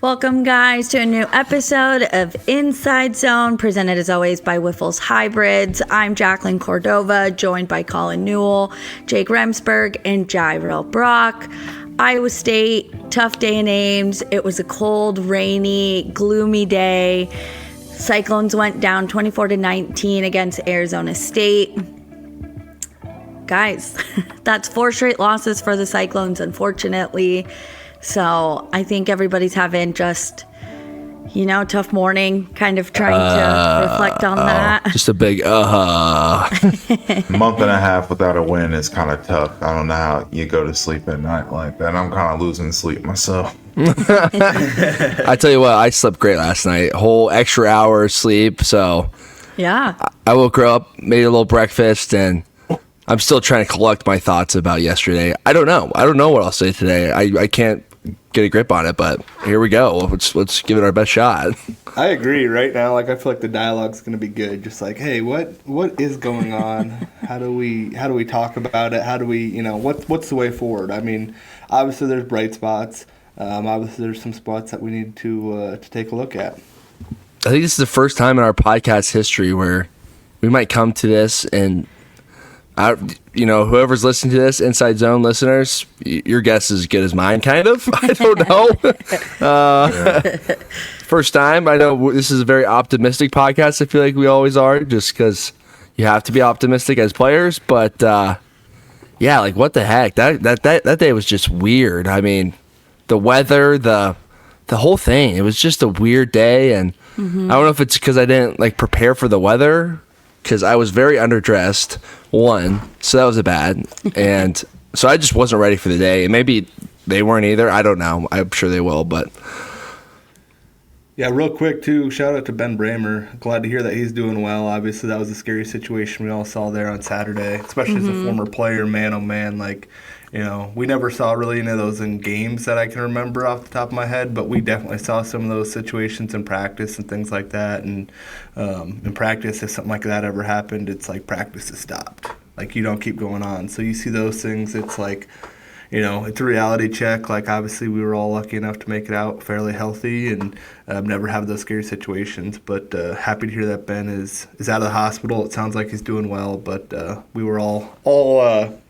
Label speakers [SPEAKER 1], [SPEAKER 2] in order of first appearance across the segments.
[SPEAKER 1] Welcome, guys, to a new episode of InCYde Zone, presented as always by Wyffels Hybrids. I'm Jacqueline Cordova, joined by Colin Newell, Jake Remsburg, and Jirehl Brock. Iowa State, tough day in Ames. It was a cold, rainy, gloomy day. Cyclones went down 24-19 against Arizona State. Guys, that's 4 straight losses for the Cyclones, unfortunately. So I think everybody's having just, tough morning, kind of trying to reflect on that.
[SPEAKER 2] Just a big
[SPEAKER 3] Month and a half without a win is kind of tough. I don't know how you go to sleep at night like that. I'm kind of losing sleep myself.
[SPEAKER 2] I tell you what, I slept great last night. Whole extra hour of sleep. So
[SPEAKER 1] Yeah.
[SPEAKER 2] I woke her up, made a little breakfast, and I'm still trying to collect my thoughts about yesterday. I don't know what I'll say today. I can't get a grip on it, but here we go. Let's give it our best shot.
[SPEAKER 4] I agree. Right now, I feel like the dialogue's going to be good. Just like, hey, what is going on? How do we talk about it? How do we, what's the way forward? I mean, obviously there's bright spots. Obviously there's some spots that we need to take a look at.
[SPEAKER 2] I think this is the first time in our podcast history where we might come to this, and whoever's listening to this, InCYde Zone listeners, your guess is as good as mine, kind of. I don't know. First time. I know this is a very optimistic podcast. I feel like we always are, just because you have to be optimistic as players. But what the heck? That day was just weird. I mean, the weather, the whole thing. It was just a weird day, and I don't know if it's because I didn't prepare for the weather, because I was very underdressed, so that was a bad, and so I just wasn't ready for the day, and maybe they weren't either. I don't know. I'm sure they will, but
[SPEAKER 4] yeah, real quick too, shout out to Ben Bramer. Glad to hear that he's doing well. Obviously, that was a scary situation we all saw there on Saturday, especially as a former player, man, oh man, we never saw really any of those in games that I can remember off the top of my head, but we definitely saw some of those situations in practice and things like that. And in practice, if something like that ever happened, it's like practice is stopped. You don't keep going on. So you see those things, it's it's a reality check. Obviously, we were all lucky enough to make it out fairly healthy and never have those scary situations. But happy to hear that Ben is out of the hospital. It sounds like he's doing well, but we were all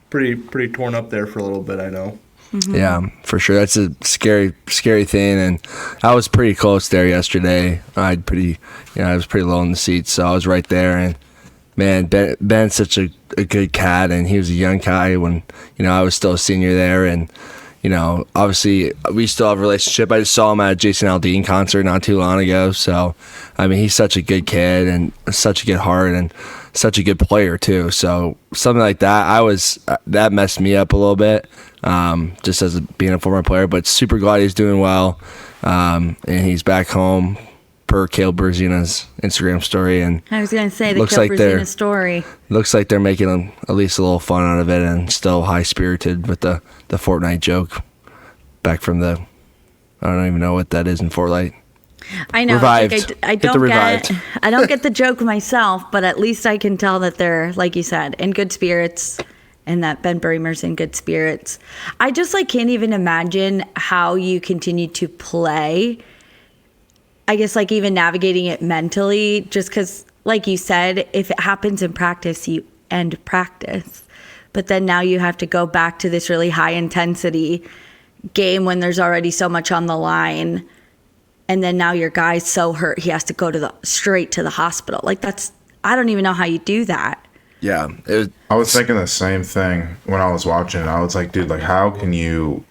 [SPEAKER 4] pretty torn up there for a little bit, I know.
[SPEAKER 2] Yeah, for sure. That's a scary thing, and I was pretty close there yesterday. I was pretty low in the seats, so I was right there. And man, Ben's such a good cat, and he was a young guy when I was still a senior there, and obviously we still have a relationship. I just saw him at a Jason Aldean concert not too long ago. So I mean, he's such a good kid and such a good heart and such a good player too. So something like that, that messed me up a little bit, just as being a former player. But super glad he's doing well, and he's back home per Caleb Berzina's Instagram story. And
[SPEAKER 1] I was going to say the Caleb Berzina story.
[SPEAKER 2] Looks like they're making at least a little fun out of it, and still high spirited with the Fortnite joke back from I don't even know what that is in Fortnite.
[SPEAKER 1] I know.
[SPEAKER 2] Revived.
[SPEAKER 1] I don't get the joke myself, but at least I can tell that they're, like you said, in good spirits, and that Ben Bramer's in good spirits. I just can't even imagine how you continue to play. I guess even navigating it mentally, just because, like you said, if it happens in practice, you end practice. But then now you have to go back to this really high intensity game when there's already so much on the line. And then now your guy's so hurt, he has to go straight to the hospital. I don't even know how you do that.
[SPEAKER 2] Yeah.
[SPEAKER 3] I was thinking the same thing when I was watching. I was like, dude, how can you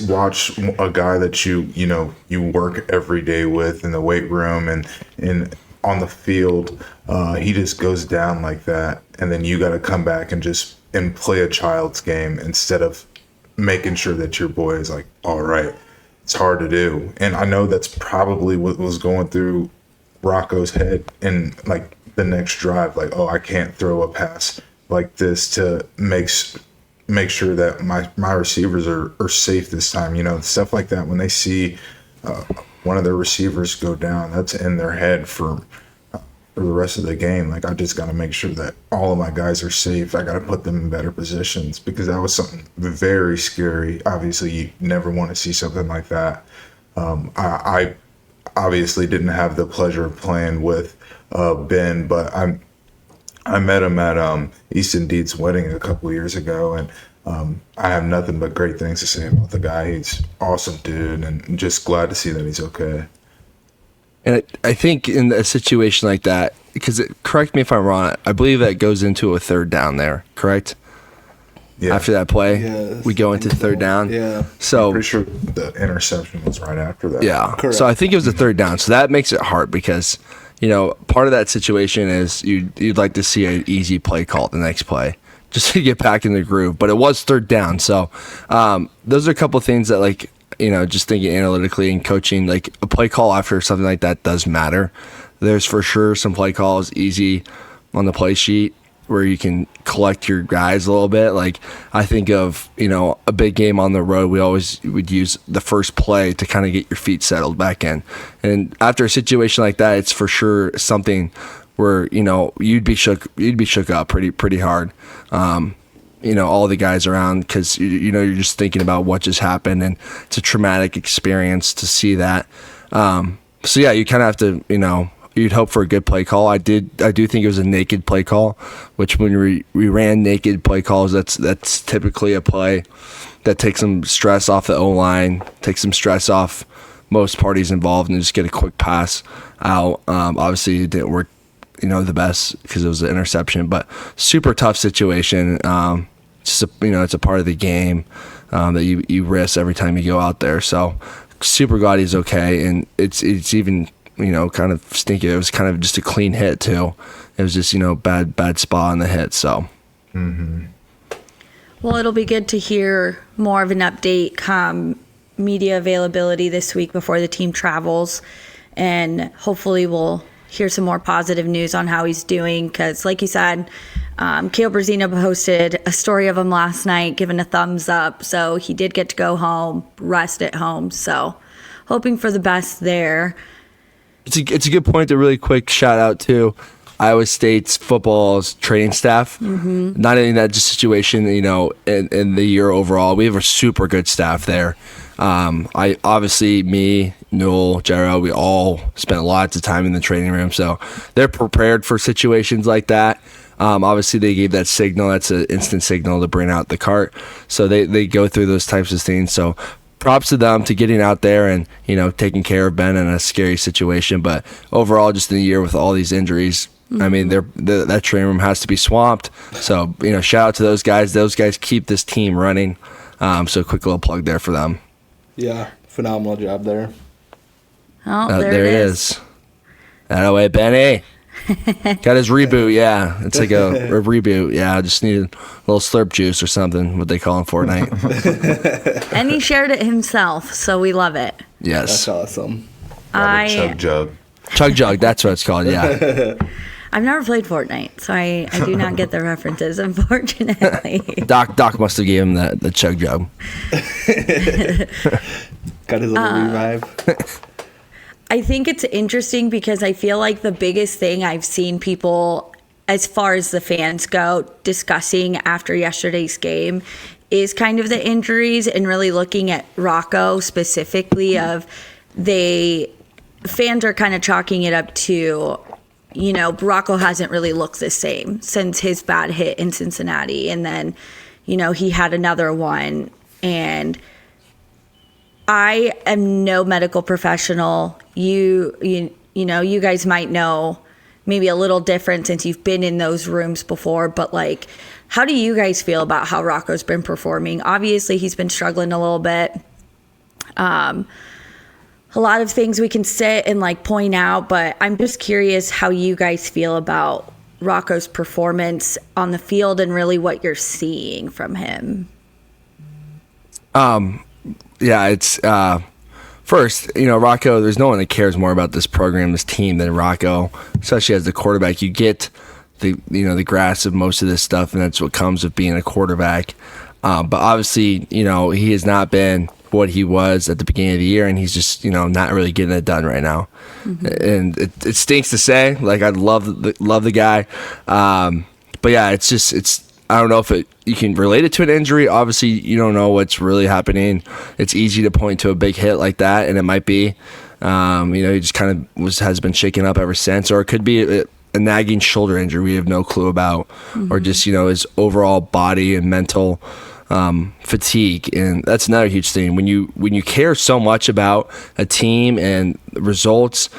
[SPEAKER 3] watch a guy that you work every day with in the weight room and on the field, he just goes down like that, and then you got to come back and play a child's game instead of making sure that your boy is all right. It's hard to do, and I know that's probably what was going through Rocco's head in the next drive. I can't throw a pass like this to make sure that my receivers are safe this time. Stuff like that. When they see one of their receivers go down, that's in their head for the rest of the game. I just got to make sure that all of my guys are safe. I got to put them in better positions, because that was something very scary. Obviously, you never want to see something like that. I obviously didn't have the pleasure of playing with Ben, but I met him at Easton Deed's wedding a couple years ago, and I have nothing but great things to say about the guy. He's awesome dude, and just glad to see that he's okay.
[SPEAKER 2] And I think in a situation like that, because correct me if I'm wrong, I believe that goes into a third down there, correct?
[SPEAKER 3] Yeah.
[SPEAKER 2] After that play,
[SPEAKER 4] Yes,
[SPEAKER 2] we go into third down.
[SPEAKER 4] Yeah.
[SPEAKER 2] So
[SPEAKER 3] Pretty sure the interception was right after that.
[SPEAKER 2] yeah.
[SPEAKER 4] Correct.
[SPEAKER 2] So I think it was a third down. So that makes it hard because, part of that situation is you'd like to see an easy play call the next play just to get back in the groove. But it was third down. So those are a couple of things that just thinking analytically and coaching, like a play call after something like that does matter. There's for sure some play calls easy on the play sheet where you can collect your guys a little bit. Like I think of, a big game on the road, we always would use the first play to kind of get your feet settled back in. And after a situation like that, it's for sure something where, you'd be shook up pretty hard. All the guys around, because you're just thinking about what just happened, and it's a traumatic experience to see that. So yeah, you kind of have to, you'd hope for a good play call. I do think it was a naked play call, which when we ran naked play calls, that's typically a play that takes some stress off the O-line, takes some stress off most parties involved, and just get a quick pass out. Obviously, it didn't work, the best because it was an interception, but super tough situation. It's a part of the game that you risk every time you go out there. So super glad he's okay, and it's even kind of stinky. It was kind of just a clean hit too. It was just bad spot on the hit. So.
[SPEAKER 3] Mm-hmm.
[SPEAKER 1] Well, it'll be good to hear more of an update come media availability this week before the team travels, and hopefully we'll hear some more positive news on how he's doing, because like you said, Kale Brzezina posted a story of him last night giving a thumbs up, so he did get to go home, rest at home, so hoping for the best there.
[SPEAKER 2] It's a good point. To really quick shout out to Iowa State's football's training staff. Mm-hmm. Not in that just situation, in the year overall, we have a super good staff there. Me, Newell, Jirehl, we all spent lots of time in the training room, so they're prepared for situations like that. Obviously, they gave that signal. That's an instant signal to bring out the cart. So they go through those types of things. So props to them to getting out there and, taking care of Ben in a scary situation. But overall, just in the year with all these injuries, mm-hmm. I mean, that training room has to be swamped. So, shout out to those guys. Those guys keep this team running. So quick little plug there for them.
[SPEAKER 4] Yeah, phenomenal job there.
[SPEAKER 1] Oh, there it is.
[SPEAKER 2] That way, Benny. Got his reboot, yeah. It's like a reboot. Yeah, I just needed a little slurp juice or something, what they call in Fortnite.
[SPEAKER 1] And he shared it himself, so we love it.
[SPEAKER 2] Yes.
[SPEAKER 4] That's awesome.
[SPEAKER 3] Chug jug.
[SPEAKER 2] Chug jug, that's what it's called, yeah.
[SPEAKER 1] I've never played Fortnite, so I do not get the references, unfortunately.
[SPEAKER 2] Doc must have gave him the chug jug.
[SPEAKER 4] Got his little revive.
[SPEAKER 1] I think it's interesting because I feel like the biggest thing I've seen people, as far as the fans go, discussing after yesterday's game is kind of the injuries, and really looking at Rocco specifically. Fans are kind of chalking it up to, Rocco hasn't really looked the same since his bad hit in Cincinnati, and then, he had another one, and I am no medical professional. You guys might know maybe a little different since you've been in those rooms before, but how do you guys feel about how Rocco's been performing? Obviously, he's been struggling a little bit. A lot of things we can sit and point out, but I'm just curious how you guys feel about Rocco's performance on the field and really what you're seeing from him.
[SPEAKER 2] Yeah, it's first, Rocco, there's no one that cares more about this program, this team than Rocco, especially as the quarterback. You get the grasp of most of this stuff, and that's what comes with being a quarterback. But obviously, he has not been what he was at the beginning of the year, and he's just, not really getting it done right now. Mm-hmm. And it stinks to say, I love the guy. But yeah, it's I don't know if you can relate it to an injury. Obviously, you don't know what's really happening. It's easy to point to a big hit like that, and it might be. He just kind of has been shaken up ever since, or it could be a nagging shoulder injury we have no clue about, or just his overall body and mental fatigue. And that's another huge thing. When you care so much about a team and results,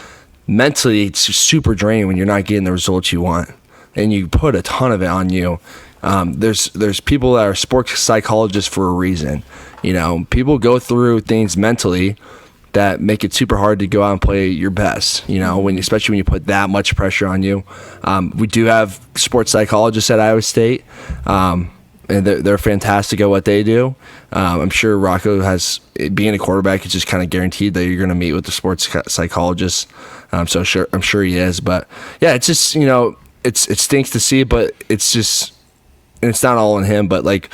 [SPEAKER 2] mentally it's super draining when you're not getting the results you want, and you put a ton of it on you. There's people that are sports psychologists for a reason. People go through things mentally that make it super hard to go out and play your best, especially when you put that much pressure on you. We do have sports psychologists at Iowa State, and they're fantastic at what they do. I'm sure Rocco being a quarterback, it's just kind of guaranteed that you're going to meet with the sports psychologist. I'm sure he is. But yeah, it's just, it stinks to see, but it's just, and it's not all on him, but like,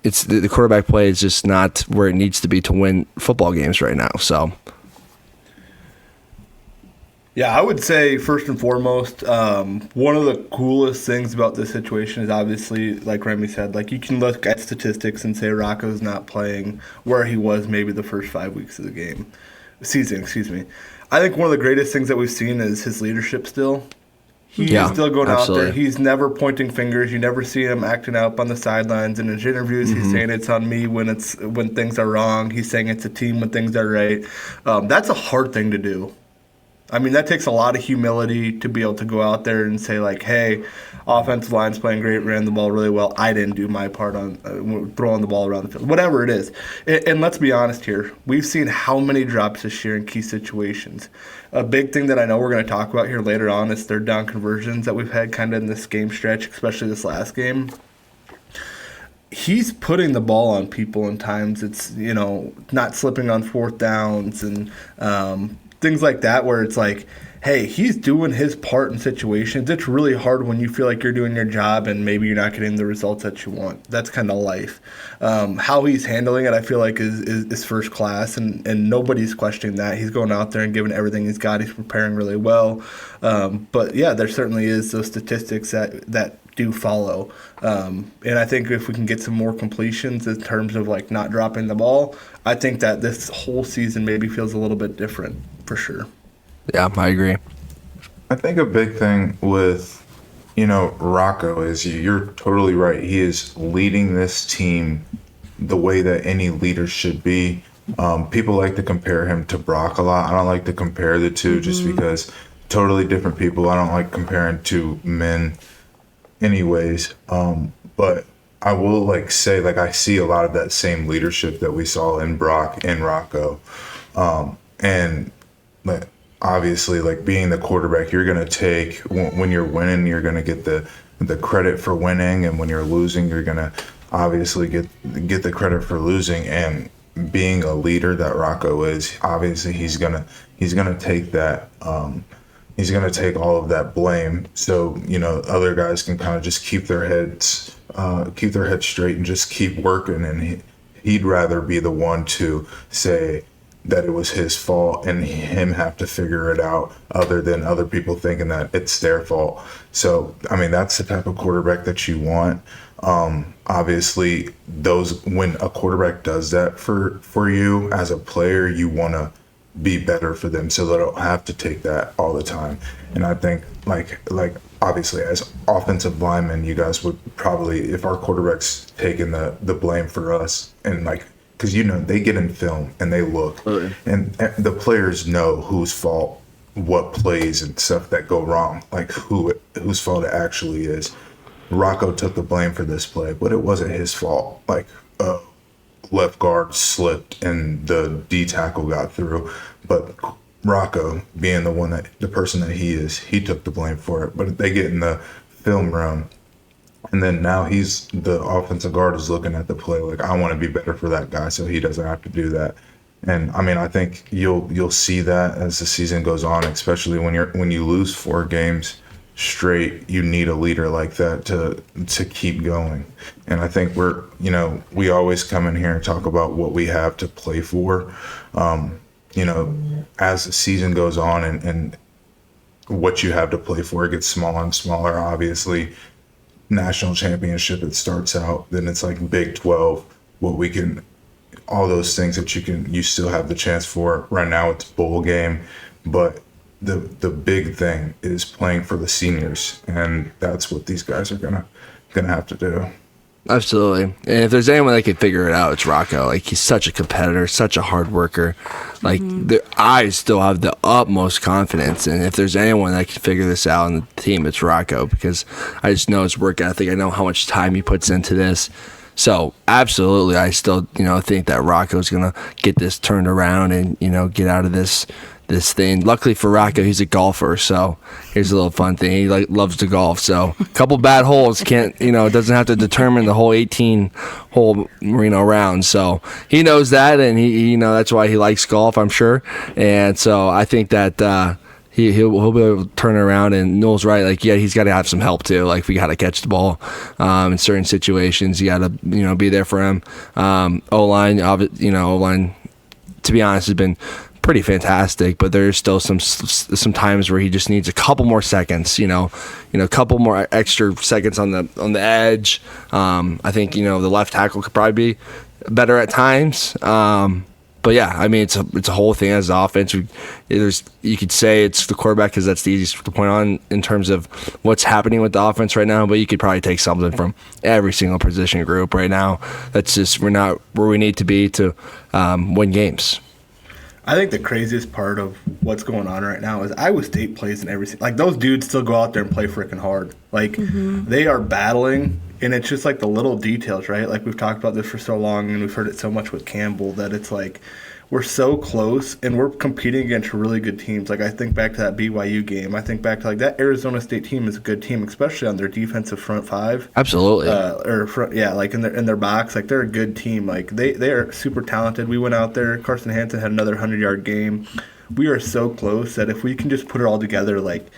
[SPEAKER 2] it's the quarterback play is just not where it needs to be to win football games right now. So,
[SPEAKER 4] yeah, I would say first and foremost, one of the coolest things about this situation is obviously, like Remy said, like you can look at statistics and say Rocco's not playing where he was maybe the first 5 weeks of the season. I think one of the greatest things that we've seen is his leadership still. He's still going
[SPEAKER 2] absolutely.
[SPEAKER 4] out there. He's never pointing fingers. You never see him acting up on the sidelines. In his interviews, he's saying it's on me when things are wrong. He's saying it's a team when things are right. That's a hard thing to do. I mean, that takes a lot of humility to be able to go out there and say, like, hey, offensive line's playing great, ran the ball really well. I didn't do my part on throwing the ball around the field, whatever it is. And let's be honest here. We've seen how many drops this year in key situations. A big thing that I know we're going to talk about here later on is third down conversions that we've had kind of in this game stretch, especially this last game. He's putting the ball on people in times. It's, not slipping on fourth downs and things like that where it's like, hey, he's doing his part in situations. It's really hard when you feel like you're doing your job and maybe you're not getting the results that you want. That's kind of life. How he's handling it, I feel like, is first class, and nobody's questioning that. He's going out there and giving everything he's got. He's preparing really well. But, yeah, there certainly is those statistics that do follow. And I think if we can get some more completions in terms of, like, not dropping the ball, I think that this whole season maybe feels a little bit different for sure.
[SPEAKER 2] Yeah, I agree.
[SPEAKER 3] I think a big thing with, Rocco is you're totally right. He is leading this team the way that any leader should be. People like to compare him to Brock a lot. I don't like to compare the two just because totally different people. I don't like comparing two men anyways. But I will say I see a lot of that same leadership that we saw in Brock and Rocco. And obviously, being the quarterback, you're going to take, when you're winning, you're going to get the credit for winning, and when you're losing, you're going to obviously get the credit for losing. And being a leader that Rocco is, obviously he's going to take that. He's going to take all of that blame, so other guys can kind of just keep their heads straight and just keep working. And he'd rather be the one to say that it was his fault and him have to figure it out, other than other people thinking that it's their fault. So, I mean, that's the type of quarterback that you want. Obviously, when a quarterback does that for you as a player, you want to be better for them so they don't have to take that all the time. And I think, obviously, as offensive linemen, you guys would probably, if our quarterback's taking the blame for us, and because they get in film and they look, and the players know whose fault, what plays and stuff that go wrong, whose fault it actually is. Rocco took the blame for this play, but it wasn't his fault. Left guard slipped and the D tackle got through, but Rocco, being the person that he is, he took the blame for it. But they get in the film room, and then now the offensive guard is looking at the play I want to be better for that guy so he doesn't have to do that. And I mean, I think you'll see that as the season goes on, especially when you lose 4 games straight. You need a leader like that to keep going. And I think we always come in here and talk about what we have to play for. As the season goes on and what you have to play for, it gets smaller and smaller. Obviously, national championship it starts out, then it's like Big 12, what we can, all those things that you still have the chance for. Right now it's bowl game, but the big thing is playing for the seniors, and that's what these guys are gonna have to do.
[SPEAKER 2] Absolutely. And if there's anyone that can figure it out, it's Rocco. Like, he's such a competitor, such a hard worker. Like, I still have the utmost confidence. And if there's anyone that can figure this out on the team, it's Rocco, because I just know his work ethic. I know how much time he puts into this. So, absolutely, I still, think that Rocco's going to get this turned around and, get out of this thing. Luckily for Rocco, he's a golfer, so here's a little fun thing. He loves to golf, so a couple bad holes doesn't have to determine the whole 18-hole round. So he knows that, and he that's why he likes golf, I'm sure. And so I think that he'll be able to turn it around. And Newell's right. Like, yeah, he's got to have some help too. Like, we got to catch the ball in certain situations. You got to be there for him. O-line, O-line, to be honest, has been pretty fantastic, but there's still some times where he just needs a couple more seconds, a couple more extra seconds on the edge. I think the left tackle could probably be better at times. But yeah, I mean, it's a whole thing as an offense. You could say it's the quarterback because that's the easiest to point on in terms of what's happening with the offense right now. But you could probably take something from every single position group right now. That's just, we're not where we need to be to win games.
[SPEAKER 4] I think the craziest part of what's going on right now is Iowa State plays in everything. Like, those dudes still go out there and play freaking hard. Like, they are battling, and it's just like the little details, right? Like, we've talked about this for so long, and we've heard it so much with Campbell, that it's like we're so close, and we're competing against really good teams. Like, I think back to that BYU game. I think back to, like, that Arizona State team is a good team, especially on their defensive front five.
[SPEAKER 2] Absolutely.
[SPEAKER 4] Like in their box. Like, they're a good team. Like, they are super talented. We went out there. Carson Hansen had another 100-yard game. We are so close that if we can just put it all together, like,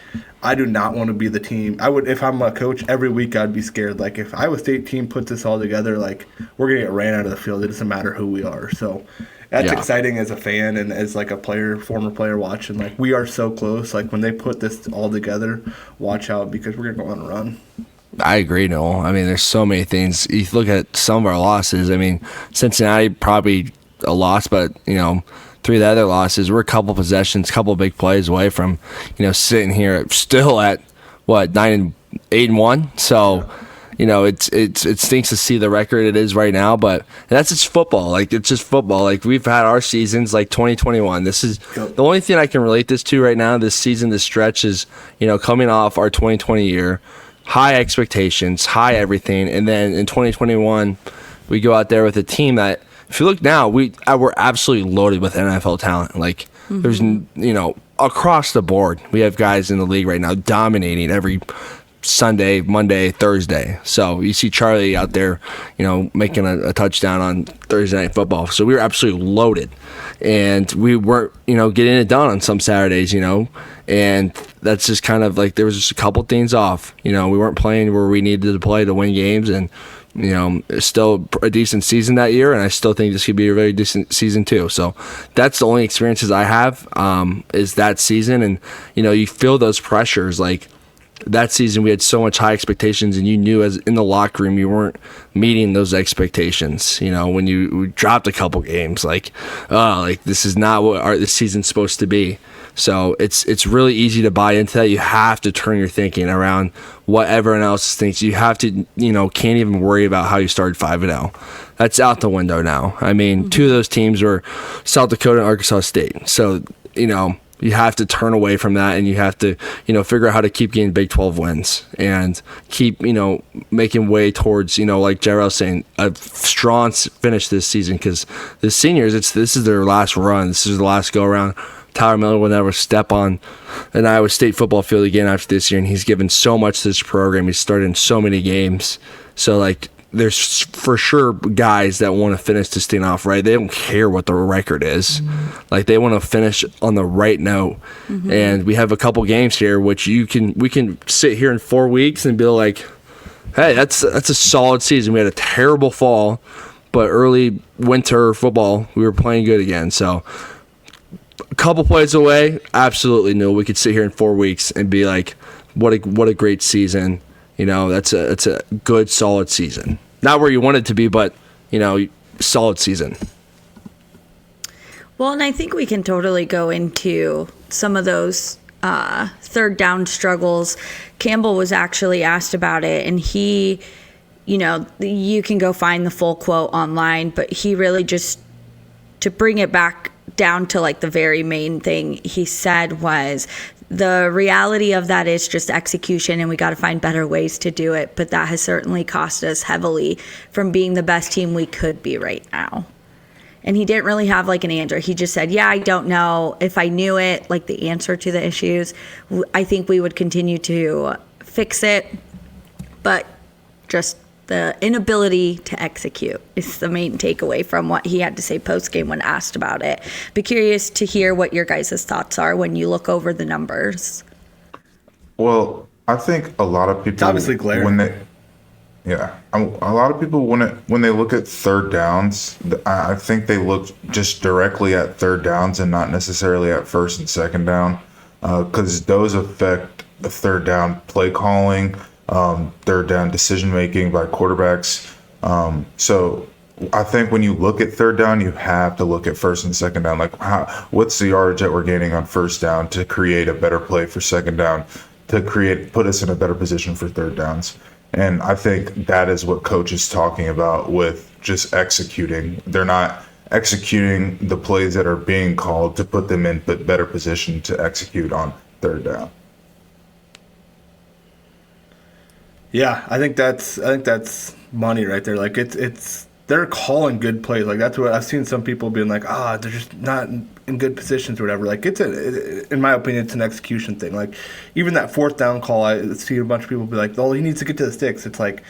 [SPEAKER 4] I do not want to be the team. I would, if I'm a coach, every week I'd be scared. Like, if Iowa State team puts this all together, like, we're going to get ran out of the field. It doesn't matter who we are. So that's exciting as a fan and as, like, a former player watching. Like, we are so close. Like, when they put this all together, watch out, because we're going to go on a run.
[SPEAKER 2] I agree, Noel. I mean, there's so many things. You look at some of our losses. I mean, Cincinnati, probably a loss, but, three of the other losses, we're a couple possessions, couple big plays away from, sitting here still at, 9-8-1. So, it stinks to see the record it is right now, but that's just football. Like, it's just football. Like, we've had our seasons, like 2021. This is the only thing I can relate this to right now. This season, this stretch is, coming off our 2020 year, high expectations, high everything, and then in 2021, we go out there with a team that, if you look now, we're absolutely loaded with NFL talent. Like, there's, across the board, we have guys in the league right now dominating every Sunday, Monday, Thursday. So you see Charlie out there, making a touchdown on Thursday Night Football. So we were absolutely loaded, and we weren't, getting it done on some Saturdays, and that's just kind of like, there was just a couple things off. We weren't playing where we needed to play to win games, and it's still a decent season that year, and I still think this could be a very decent season too. So that's the only experiences I have, is that season. And, you feel those pressures. Like, that season we had so much high expectations, and you knew as in the locker room you weren't meeting those expectations. When you dropped a couple games, like, this is not what this season's supposed to be. So it's really easy to buy into that. You have to turn your thinking around what everyone else thinks. You have to, can't even worry about how you started 5-0. That's out the window now. I mean, two of those teams were South Dakota and Arkansas State. So, you have to turn away from that, and you have to, figure out how to keep getting Big 12 wins and keep, making way towards, like Jirehl saying, a strong finish this season, because the seniors, this is their last run. This is the last go around. Tyler Miller will never step on an Iowa State football field again after this year, and he's given so much to this program. He's started in so many games. So, like, there's for sure guys that want to finish this thing off right. They don't care what the record is. Like, they want to finish on the right note. And we have a couple games here which we can sit here in 4 weeks and be like, hey, that's a solid season. We had a terrible fall, but early winter football, we were playing good again. So a couple plays away, absolutely no. We could sit here in 4 weeks and be like, what a great season. that's a good, solid season. Not where you want it to be, but, solid season.
[SPEAKER 1] Well, and I think we can totally go into some of those third down struggles. Campbell was actually asked about it, and he, you can go find the full quote online, but he really just, to bring it back down to like the very main thing he said was, the reality of that is just execution, and we got to find better ways to do it. But that has certainly cost us heavily from being the best team we could be right now. And he didn't really have like an answer. He just said, I don't know. If I knew it, like the answer to the issues, I think we would continue to fix it. But just the inability to execute is the main takeaway from what he had to say post-game when asked about it. Be curious to hear what your guys' thoughts are when you look over the numbers.
[SPEAKER 3] Well, I think a lot of people,
[SPEAKER 4] It's obviously glaring.
[SPEAKER 3] A lot of people when they look at third downs, I think they look just directly at third downs and not necessarily at first and second down, because those affect the third down play calling, third down decision making by quarterbacks. So I think when you look at third down, you have to look at first and second down. Like, what's the yardage that we're gaining on first down to create a better play for second down, to put us in a better position for third downs. And I think that is what coach is talking about with just executing. They're not executing the plays that are being called to put them in better position to execute on third down.
[SPEAKER 4] Yeah, I think that's money right there. Like it's they're calling good plays. Like that's what I've seen some people being like, they're just not in good positions or whatever. Like in my opinion, it's an execution thing. Like even that fourth down call, I see a bunch of people be like, he needs to get to the sticks. It's like,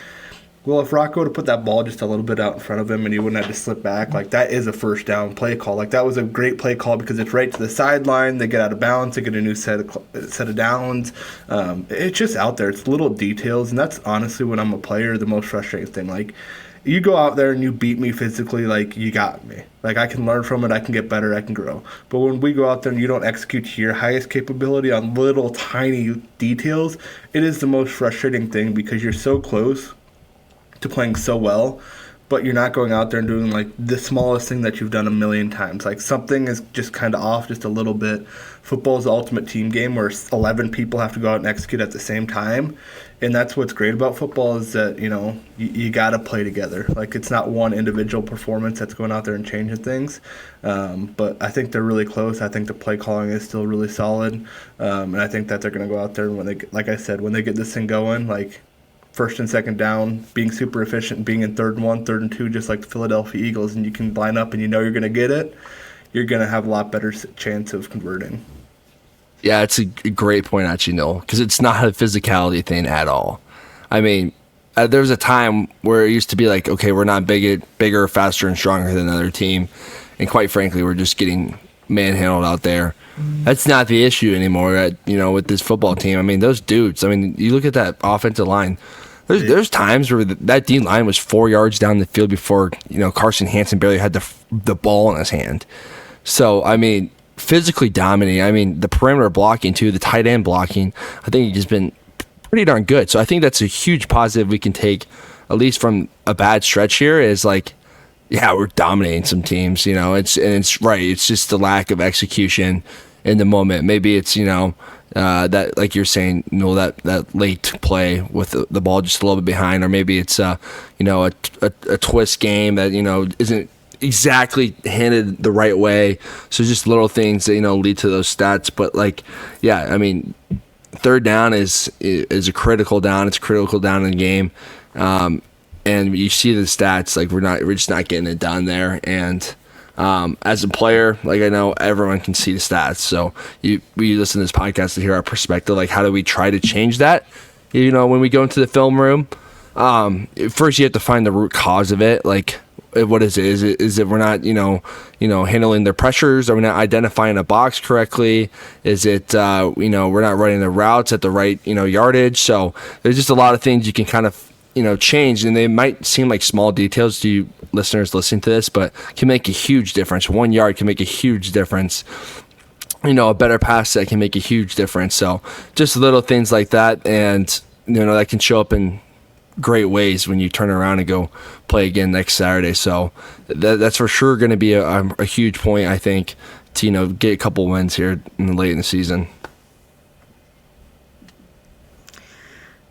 [SPEAKER 4] well, if Rocco would have put that ball just a little bit out in front of him and he wouldn't have to slip back, like that is a first down play call. Like that was a great play call because it's right to the sideline. They get out of bounds. They get a new set of downs. It's just out there. It's little details, and that's honestly when I'm a player, the most frustrating thing. Like you go out there and you beat me physically, like you got me. Like I can learn from it. I can get better. I can grow. But when we go out there and you don't execute to your highest capability on little tiny details, it is the most frustrating thing because you're so close to playing so well, but you're not going out there and doing like the smallest thing that you've done a million times. Like something is just kind of off just a little bit. Football is the ultimate team game where 11 people have to go out and execute at the same time. And that's what's great about football is that, you got to play together. Like it's not one individual performance that's going out there and changing things. But I think they're really close. I think the play calling is still really solid. And I think that they're going to go out there and when they get this thing going, like first and second down, being super efficient, being in third and 1, third and 2, just like the Philadelphia Eagles, and you can line up and you're going to get it, you're going to have a lot better chance of converting.
[SPEAKER 2] Yeah, it's a great point, actually, Noel, because it's not a physicality thing at all. I mean, there was a time where it used to be like, okay, we're not bigger, faster, and stronger than another team, and quite frankly, we're just getting manhandled out there. That's not the issue anymore, with this football team. I mean, those dudes, you look at that offensive line, there's times where that D line was 4 yards down the field before, Carson Hansen barely had the ball in his hand. So, physically dominating. The perimeter blocking too, the tight end blocking, I think he's just been pretty darn good. So I think that's a huge positive we can take, at least from a bad stretch here, is like, yeah, we're dominating some teams, it's right. It's just the lack of execution in the moment. Maybe it's, that, like you're saying, that late play with the ball just a little bit behind, or maybe it's, a twist game that, isn't exactly handed the right way. So just little things that, lead to those stats. But third down is a critical down. It's a critical down in the game. And you see the stats, like we're just not getting it done there. And as a player, like I know everyone can see the stats. So we listen to this podcast to hear our perspective. Like, how do we try to change that? When we go into the film room, first you have to find the root cause of it. Like, what is it? Is it we're not, handling their pressures? Are we not identifying a box correctly? Is it, we're not running the routes at the right, yardage? So there's just a lot of things you can kind of, change, and they might seem like small details to you listeners listening to this, but can make a huge difference. 1 yard can make a huge difference. A better pass set can make a huge difference. So just little things like that. And that can show up in great ways when you turn around and go play again next Saturday. So that's for sure going to be a huge point, I think, to get a couple wins here late in the season.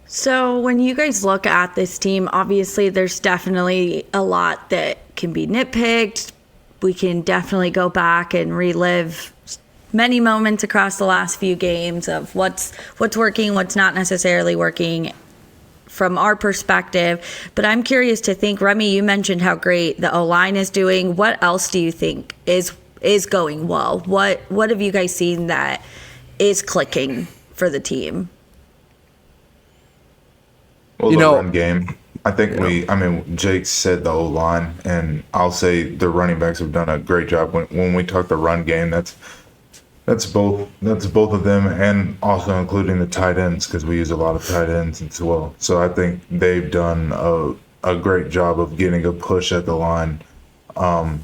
[SPEAKER 1] So when you guys look at this team, obviously there's definitely a lot that can be nitpicked. We can definitely go back and relive many moments across the last few games of what's working, what's not necessarily working from our perspective. But I'm curious to think, Remy, you mentioned how great the O-line is doing. What else do you think is going well? What have you guys seen that is clicking for the team?
[SPEAKER 3] Well, the run game. I think Jake said the O-line, and I'll say the running backs have done a great job. When we talk the run game, that's both of them, and also including the tight ends, because we use a lot of tight ends as well. So I think they've done a great job of getting a push at the line. I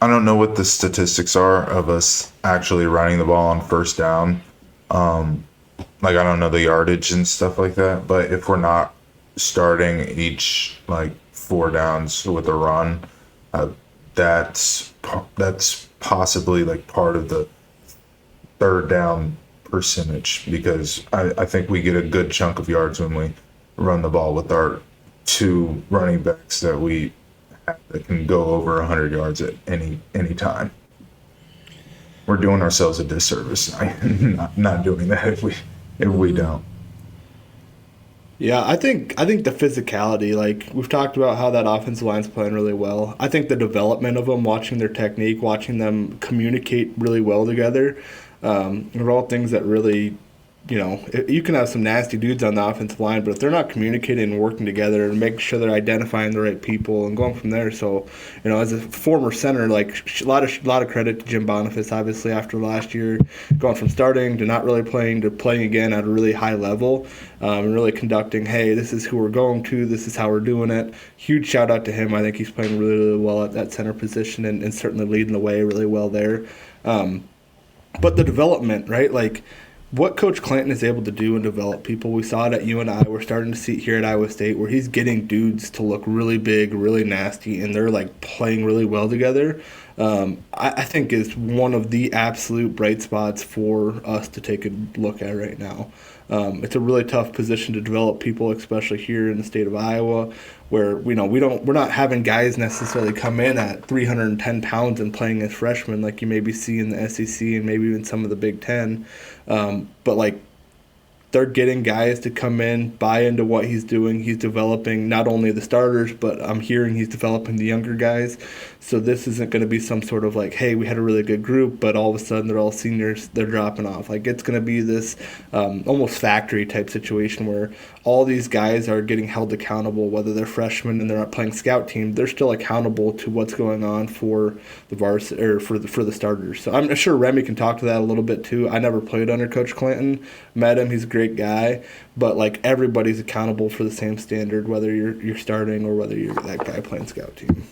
[SPEAKER 3] don't know what the statistics are of us actually running the ball on first down. I don't know the yardage and stuff like that, but if we're not starting each 4 downs with a run, that's possibly part of the third down percentage, because I think we get a good chunk of yards when we run the ball with our 2 running backs that we have that can go over 100 yards at any time. We're doing ourselves a disservice not doing that if we don't.
[SPEAKER 4] Yeah, I think the physicality, we've talked about how that offensive line's playing really well. I think the development of them, watching their technique, watching them communicate really well together, are all things that really, you can have some nasty dudes on the offensive line, but if they're not communicating and working together and making sure they're identifying the right people and going from there. So, as a former center, a lot of credit to Jim Boniface, obviously, after last year, going from starting to not really playing to playing again at a really high level, and really conducting, hey, this is who we're going to, this is how we're doing it. Huge shout out to him. I think he's playing really, really well at that center position and certainly leading the way really well there. But the development, right? What Coach Clanton is able to do and develop people, we saw it at UNI. We're starting to see it here at Iowa State, where he's getting dudes to look really big, really nasty, and they're playing really well together. I think is one of the absolute bright spots for us to take a look at right now. It's a really tough position to develop people, especially here in the state of Iowa, where we're not having guys necessarily come in at 310 pounds and playing as freshmen like you maybe see in the SEC and maybe even some of the Big Ten. But they're getting guys to come in, buy into what he's doing. He's developing not only the starters, but I'm hearing he's developing the younger guys. So this isn't going to be some sort of hey, we had a really good group, but all of a sudden they're all seniors, they're dropping off. It's going to be this almost factory type situation where all these guys are getting held accountable, whether they're freshmen and they're not playing scout team, they're still accountable to what's going on for the varsity or for the starters. So I'm sure Remy can talk to that a little bit too. I never played under Coach Clanton, met him, he's a great guy, but everybody's accountable for the same standard, whether you're starting or whether you're that guy playing scout team.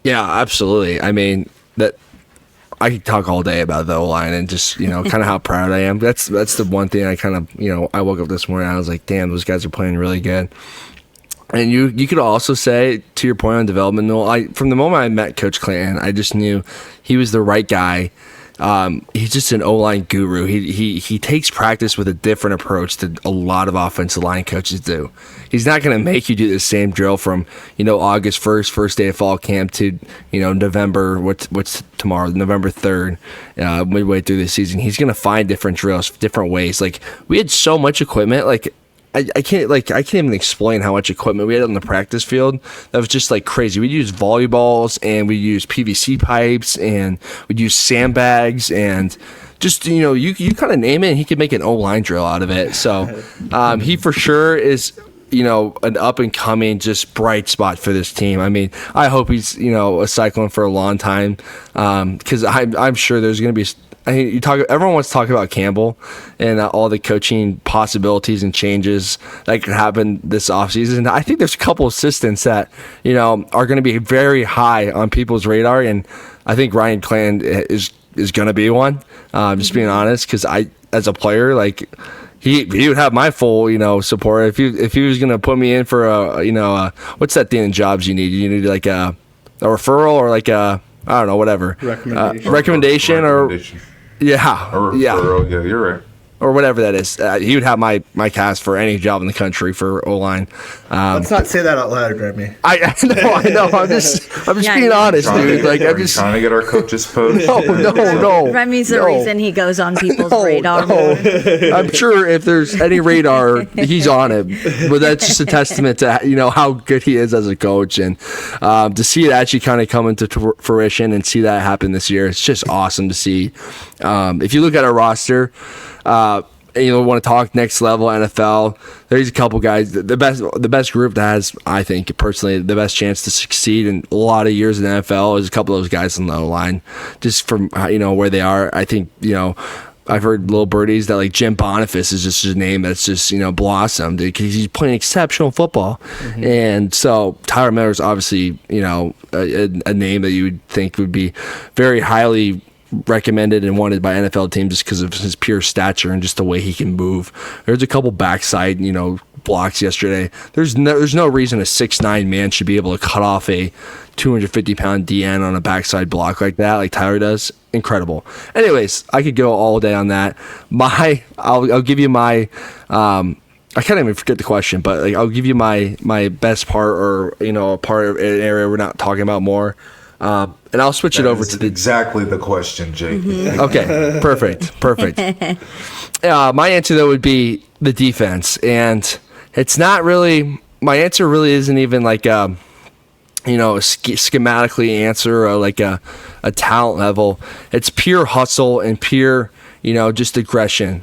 [SPEAKER 2] Yeah, absolutely. I mean, that I could talk all day about the O-line and just, kind of how proud I am. That's the one thing I kind of, I woke up this morning and I was like, damn, those guys are playing really good. And you could also say, to your point on development, Noel, from the moment I met Coach Clanton, I just knew he was the right guy. He's just an O-line guru. He takes practice with a different approach that a lot of offensive line coaches do. He's not going to make you do the same drill from, August 1st, first day of fall camp, to, November, what's tomorrow, November 3rd, midway through the season. He's going to find different drills, different ways. We had so much equipment, I can't even explain how much equipment we had on the practice field. That was just crazy. We'd use volleyballs and we'd use PVC pipes and we'd use sandbags and just, you kind of name it and he could make an O-line drill out of it. So he for sure is, an up and coming, just bright spot for this team. I mean, I hope he's, a Cyclone for a long time, because I'm sure there's going to be. Everyone wants to talk about Campbell and all the coaching possibilities and changes that could happen this offseason. I think there's a couple assistants that, are going to be very high on people's radar, and I think Ryan Clanton is going to be one. Just being honest, because as a player, like he would have my full, support. If he was gonna put me in for what's that thing in jobs you need? You need like a referral or like I don't know, whatever. Recommendation or yeah.
[SPEAKER 3] Or referral. Yeah, you're right.
[SPEAKER 2] Or whatever that is. He would have my cast for any job in the country for O-line.
[SPEAKER 4] Let's not say that out loud, Remy.
[SPEAKER 2] I know. I'm just being honest, dude. Like, I'm just
[SPEAKER 3] trying to get our coaches post.
[SPEAKER 2] No.
[SPEAKER 1] Remy's the reason he goes on people's radar.
[SPEAKER 2] No. I'm sure if there's any radar, he's on it. But that's just a testament to how good he is as a coach, and to see it actually kind of come into fruition and see that happen this year, it's just awesome to see. If you look at our roster. Want to talk next level NFL, there's a couple guys. The best group that has, I think personally, the best chance to succeed in a lot of years in the NFL is a couple of those guys on the line. Just from where they are, I think I've heard little birdies that like Jim Boniface is just a name that's just blossomed because he's playing exceptional football, and so Tyler Miller is obviously a name that you would think would be very highly recommended and wanted by NFL teams just because of his pure stature and just the way he can move. There's a couple backside, blocks yesterday. There's no reason a 6'9" man should be able to cut off a 250-pound DN on a backside block like that, like Tyler does. Incredible. Anyways, I could go all day on that. I'll give you my I can't even forget the question, but I'll give you my best part, or a part of an area we're not talking about more. And I'll switch it over to
[SPEAKER 3] exactly the question, Jake.
[SPEAKER 2] Okay, perfect. My answer though would be the defense, and it's not really. My answer really isn't even like a schematically answer or like a talent level. It's pure hustle and pure just aggression.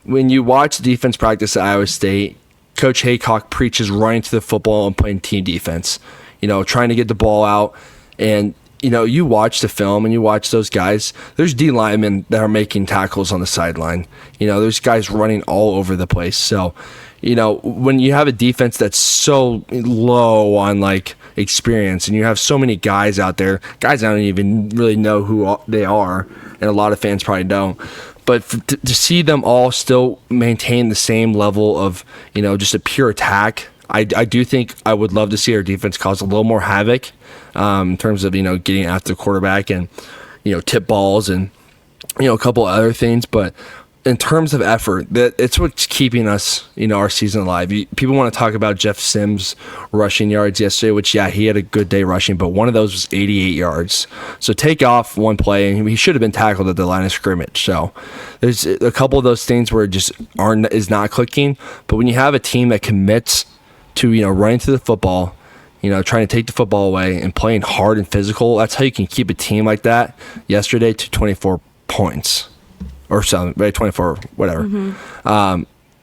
[SPEAKER 2] When you watch defense practice at Iowa State, Coach Haycock preaches running to the football and playing team defense. Trying to get the ball out. And, you watch the film and you watch those guys. There's D linemen that are making tackles on the sideline. There's guys running all over the place. So, when you have a defense that's so low on, experience, and you have so many guys out there, guys I don't even really know who they are, and a lot of fans probably don't. But to see them all still maintain the same level of, just a pure attack, I do think I would love to see our defense cause a little more havoc in terms of, getting after the quarterback and, tip balls and, a couple other things. But in terms of effort, it's what's keeping us, our season alive. People want to talk about Jeff Sims' rushing yards yesterday, which, yeah, he had a good day rushing, but one of those was 88 yards. So take off one play, and he should have been tackled at the line of scrimmage. So there's a couple of those things where it just is not clicking. But when you have a team that commits to running to the football, trying to take the football away and playing hard and physical, that's how you can keep a team like that yesterday to 24 points or something, right? 24, whatever.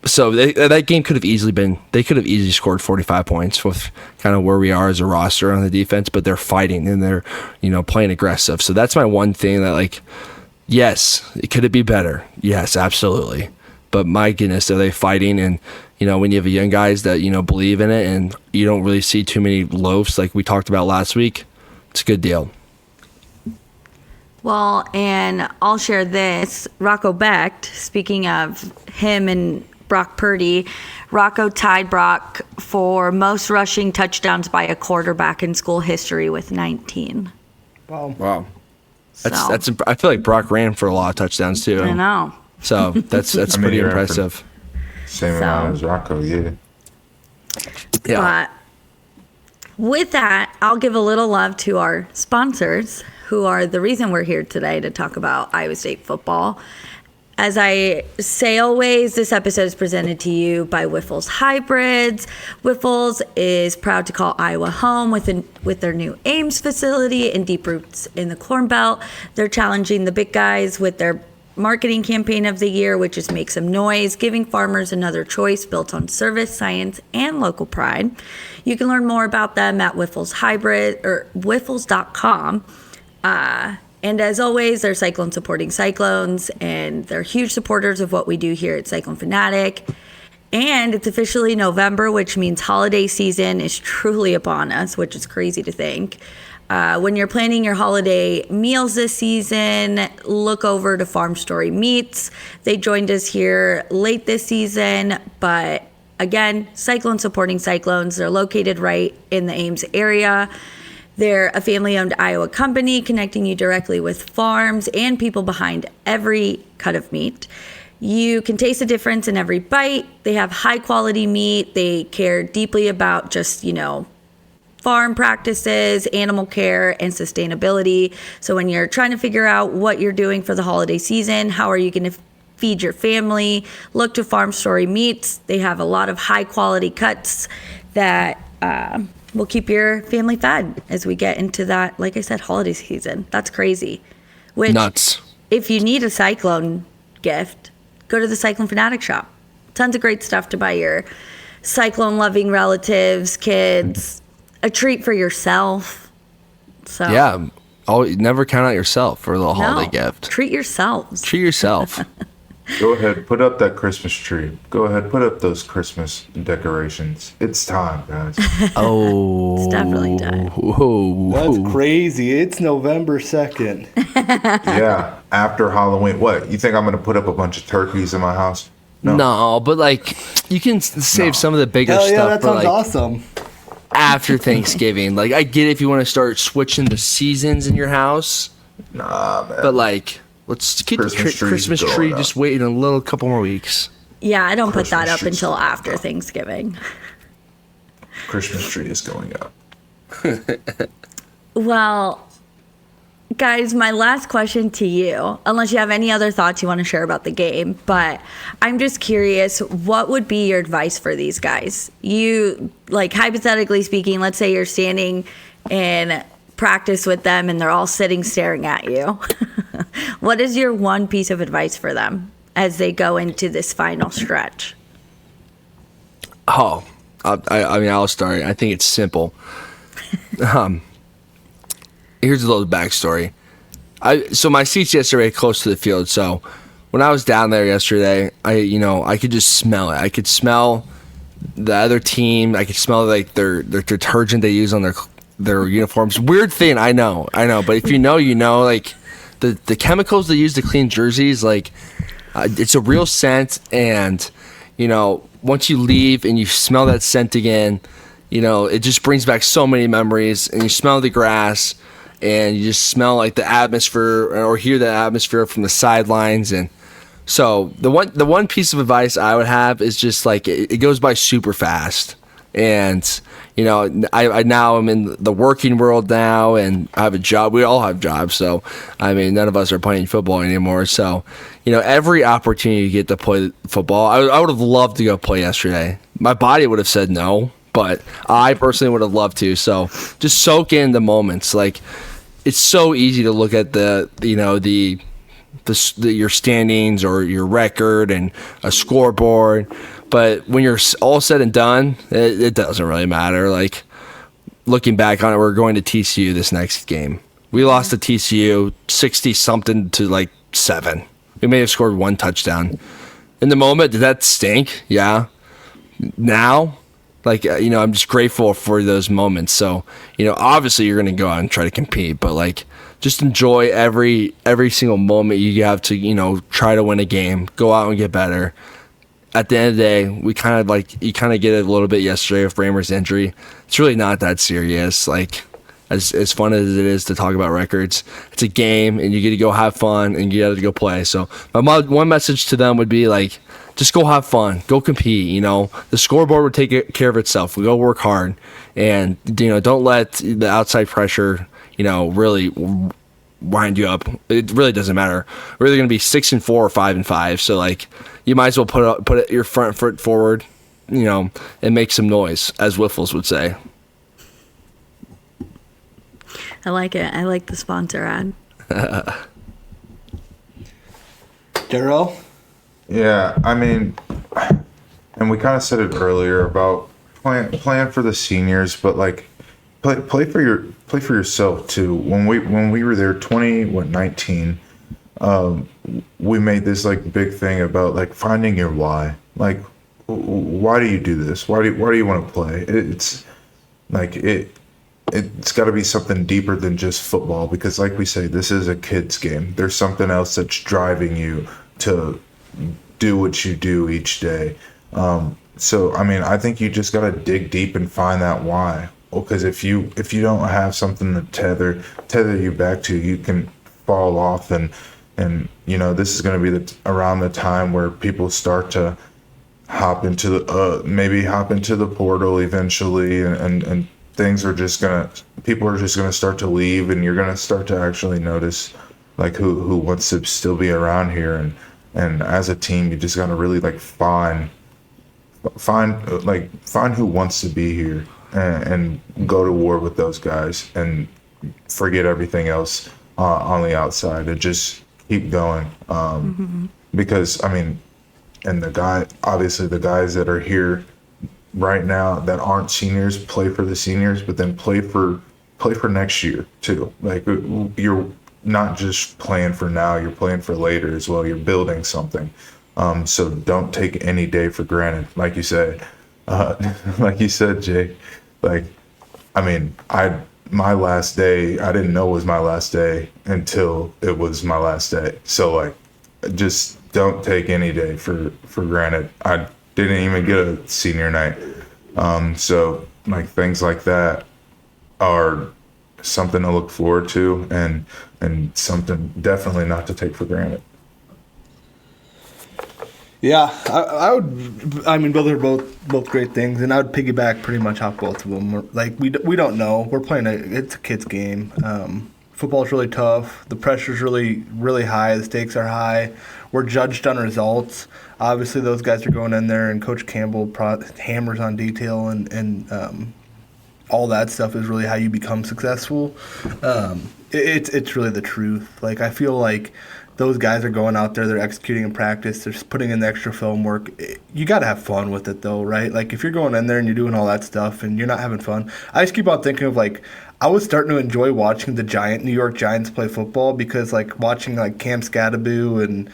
[SPEAKER 2] So that game could have easily scored 45 points with kind of where we are as a roster on the defense, but they're fighting and they're playing aggressive. So that's my one thing that yes, could it be better? Yes, absolutely. But my goodness, are they fighting? And when you have young guys that believe in it, and you don't really see too many loafs like we talked about last week, it's a good deal.
[SPEAKER 1] Well, and I'll share this. Rocco Becht, speaking of him and Brock Purdy, Rocco tied Brock for most rushing touchdowns by a quarterback in school history with 19.
[SPEAKER 2] Wow. That's. I feel like Brock ran for a lot of touchdowns too.
[SPEAKER 1] I know.
[SPEAKER 2] So that's pretty impressive.
[SPEAKER 3] Same amount as Rocco, yeah.
[SPEAKER 1] But with that, I'll give a little love to our sponsors, who are the reason we're here today to talk about Iowa State football. As I say always, this episode is presented to you by Wyffels Hybrids. Wyffels is proud to call Iowa home with their new Ames facility and deep roots in the Corn Belt. They're challenging the big guys with their marketing campaign of the year, which is Make Some Noise, giving farmers another choice built on service, science, and local pride. You can learn more about them at Wyffels Hybrid or Wyffels.com. And as always, they're Cyclone supporting Cyclones, and they're huge supporters of what we do here at Cyclone Fanatic. And it's officially November, which means holiday season is truly upon us, which is crazy to think. when you're planning your holiday meals this season, look over to Farm Story Meats. They joined us here late this season, but again, Cyclones supporting Cyclones. They're located right in the Ames area. They're a family-owned Iowa company connecting you directly with farms and people behind every cut of meat. You can taste the difference in every bite. They have high-quality meat. They care deeply about just, farm practices, animal care, and sustainability. So when you're trying to figure out what you're doing for the holiday season, how are you going to feed your family, look to Farm Story Meats. They have a lot of high quality cuts that will keep your family fed as we get into that, like I said, holiday season. That's crazy. Which,
[SPEAKER 2] Nuts.
[SPEAKER 1] If you need a Cyclone gift, go to the Cyclone Fanatic shop. Tons of great stuff to buy your Cyclone loving relatives, kids, a treat for yourself. So
[SPEAKER 2] Yeah. Never count out yourself for a little holiday gift.
[SPEAKER 1] Treat yourselves.
[SPEAKER 2] Treat yourself.
[SPEAKER 3] Go ahead, put up that Christmas tree. Go ahead, put up those Christmas decorations. It's time, guys.
[SPEAKER 2] Oh.
[SPEAKER 1] It's definitely time.
[SPEAKER 2] Whoa.
[SPEAKER 4] That's crazy. It's November 2nd.
[SPEAKER 3] Yeah, after Halloween. What, you think I'm going to put up a bunch of turkeys in my house?
[SPEAKER 2] No, but you can save some of the bigger
[SPEAKER 4] Hell yeah,
[SPEAKER 2] stuff
[SPEAKER 4] that
[SPEAKER 2] for
[SPEAKER 4] sounds awesome.
[SPEAKER 2] after Thanksgiving. I get it if you want to start switching the seasons in your house,
[SPEAKER 3] Nah, man.
[SPEAKER 2] but let's keep the Christmas tree just waiting a little couple more weeks.
[SPEAKER 1] Yeah, I don't put that
[SPEAKER 3] Christmas
[SPEAKER 1] up
[SPEAKER 3] tree's
[SPEAKER 1] until
[SPEAKER 3] going
[SPEAKER 1] after
[SPEAKER 3] up.
[SPEAKER 1] Thanksgiving.
[SPEAKER 3] Christmas tree is going up.
[SPEAKER 1] Well, guys, my last question to you, unless you have any other thoughts you want to share about the game, but I'm just curious, what would be your advice for these guys? You, hypothetically speaking, let's say you're standing in practice with them and they're all sitting staring at you. What is your one piece of advice for them as they go into this final stretch?
[SPEAKER 2] Oh, I'll start. I think it's simple. Here's a little backstory. So my seat's yesterday close to the field. So when I was down there yesterday, I could just smell it. I could smell the other team. I could smell their detergent they use on their uniforms. Weird thing, I know. But if you know, the chemicals they use to clean jerseys, it's a real scent. And once you leave and you smell that scent again, it just brings back so many memories. And you smell the grass, and you just smell the atmosphere or hear the atmosphere from the sidelines. And so the one piece of advice I would have is just it goes by super fast. And I now am in the working world now, and I have a job. We all have jobs, so none of us are playing football anymore. So every opportunity you get to play football, I would have loved to go play yesterday. My body would have said no, but I personally would have loved to. So just soak in the moments. It's so easy to look at your standings or your record and a scoreboard, but when you're all said and done, it doesn't really matter. Looking back on it, we're going to TCU this next game. We lost to TCU 60 something to 7. We may have scored 1 touchdown. In the moment, did that stink? Yeah. Now, I'm just grateful for those moments. So, obviously you're going to go out and try to compete, but just enjoy every single moment you have to, try to win a game, go out and get better. At the end of the day, we you kind of get it a little bit yesterday with Raymer's injury. It's really not that serious. As fun as it is to talk about records, it's a game, and you get to go have fun, and you got to go play. So my one message to them would be just go have fun, go compete. The scoreboard will take care of itself. We go work hard, and don't let the outside pressure really wind you up. It really doesn't matter. We're either going to be 6-4 or 5-5. So you might as well put your front foot forward, and make some noise, as Wyffels would say.
[SPEAKER 1] I like it. I like the sponsor ad.
[SPEAKER 3] Yeah,
[SPEAKER 4] Jirehl?
[SPEAKER 3] and we kind of said it earlier about plan for the seniors, but play for yourself too. When we were there, 19, we made this big thing about finding your why. Why do you do this? Why do you want to play? It's it's got to be something deeper than just football, because like we say, this is a kid's game. There's something else that's driving you to do what you do each day. So I mean, I think you just got to dig deep and find that why. Because if you don't have something to tether you back to, you can fall off, and this is going to be around the time where people start to hop into the portal eventually, and things are just people are just gonna start to leave, and you're gonna start to actually notice like who wants to still be around here, and as a team, you just gotta really like find who wants to be here, and go to war with those guys, and forget everything else on the outside, and just keep going. Because I mean, and the guys that are here right now that aren't seniors play for the seniors, but then play for next year too. Like, you're not just playing for now, you're playing for later as well. You're building something. So don't take any day for granted. Like you said, Jake, like, I mean, my last day, I didn't know it was my last day until it was my last day. So like, just don't take any day for granted. I didn't even get a senior night. So like, things like that are something to look forward to, and something definitely not to take for granted.
[SPEAKER 4] Yeah, I mean, those are both great things, and I would piggyback pretty much off both of them. Like, we don't know. We're playing it's a kid's game. Football's really tough. The pressure's really, really high. The stakes are high. We're judged on results. Obviously, those guys are going in there, and Coach Campbell hammers on detail, and all that stuff is really how you become successful. It's really the truth. Like, I feel like those guys are going out there, they're executing in practice, they're just putting in the extra film work. You got to have fun with it, though, right? Like, if you're going in there and you're doing all that stuff and you're not having fun, I just keep on thinking of, like, I was starting to enjoy watching the New York Giants play football, because, like, watching, like, Cam Scadaboo and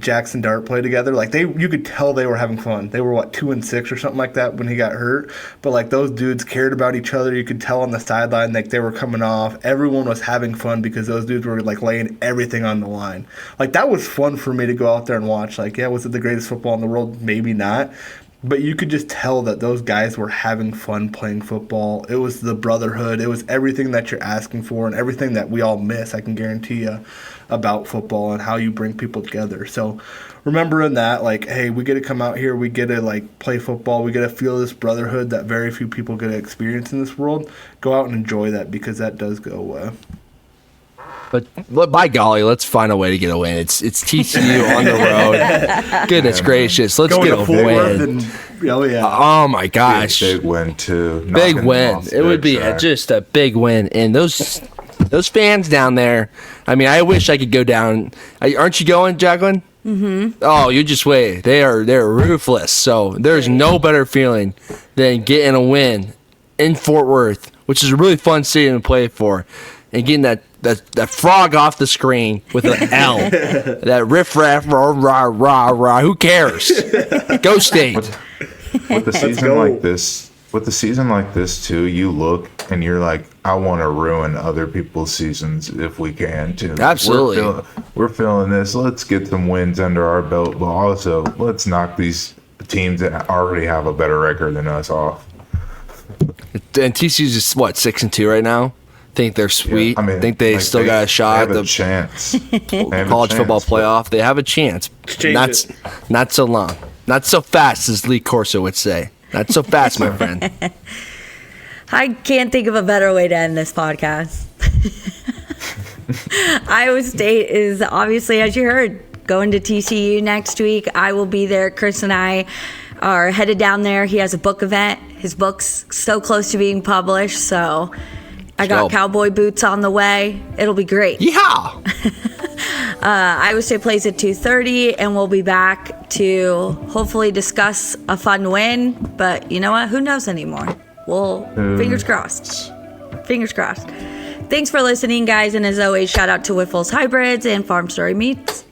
[SPEAKER 4] Jackson Dart play together, like, you could tell they were having fun. They were, 2-6 or something like that when he got hurt. But, like, those dudes cared about each other. You could tell on the sideline, like, they were coming off. Everyone was having fun because those dudes were, like, laying everything on the line. Like, that was fun for me to go out there and watch. Like, yeah, was it the greatest football in the world? Maybe not. But you could just tell that those guys were having fun playing football. It was the brotherhood. It was everything that you're asking for, and everything that we all miss, I can guarantee you, about football and how you bring people together. So remembering that, like, hey, we get to come out here, we get to, like, play football, we get to feel this brotherhood that very few people get to experience in this world. Go out and enjoy that, because that does go
[SPEAKER 2] But by golly, let's find a way to get a win. It's TCU on the road. Goodness gracious, let's get a win. Oh my gosh,
[SPEAKER 3] big win too.
[SPEAKER 2] Big win. It would be just a big win. And those fans down there. I mean, I wish I could go down. Aren't you going, Jacqueline? Mm-hmm. Oh, you just wait. They're ruthless. So there's no better feeling than getting a win in Fort Worth, which is a really fun city to play for, and getting that frog off the screen with an L. That riff-raff, rah, rah, rah, rah. Who cares? Go State.
[SPEAKER 3] With the season like this too, you look and you're like, I want to ruin other people's seasons if we can too.
[SPEAKER 2] Absolutely.
[SPEAKER 3] We're feeling this. Let's get some wins under our belt, but also let's knock these teams that already have a better record than us off.
[SPEAKER 2] And TCU's just 6-2 right now. Think they're sweet.
[SPEAKER 3] Yeah, I mean,
[SPEAKER 2] think they still got a shot
[SPEAKER 3] at
[SPEAKER 2] the
[SPEAKER 3] chance.
[SPEAKER 2] college football playoff. They have a chance. Not so long. Not so fast, as Lee Corso would say. Not so fast, my friend.
[SPEAKER 1] I can't think of a better way to end this podcast. Iowa State is obviously, as you heard, going to TCU next week. I will be there. Chris and I are headed down there. He has a book event. His book's so close to being published, so I got cowboy boots on the way. It'll be great.
[SPEAKER 2] Yeah.
[SPEAKER 1] Iowa State plays at 2:30, and we'll be back to hopefully discuss a fun win. But you know what? Who knows anymore? Well, fingers crossed. Fingers crossed. Thanks for listening, guys. And as always, shout out to Wyffels Hybrids and Farm Story Meats.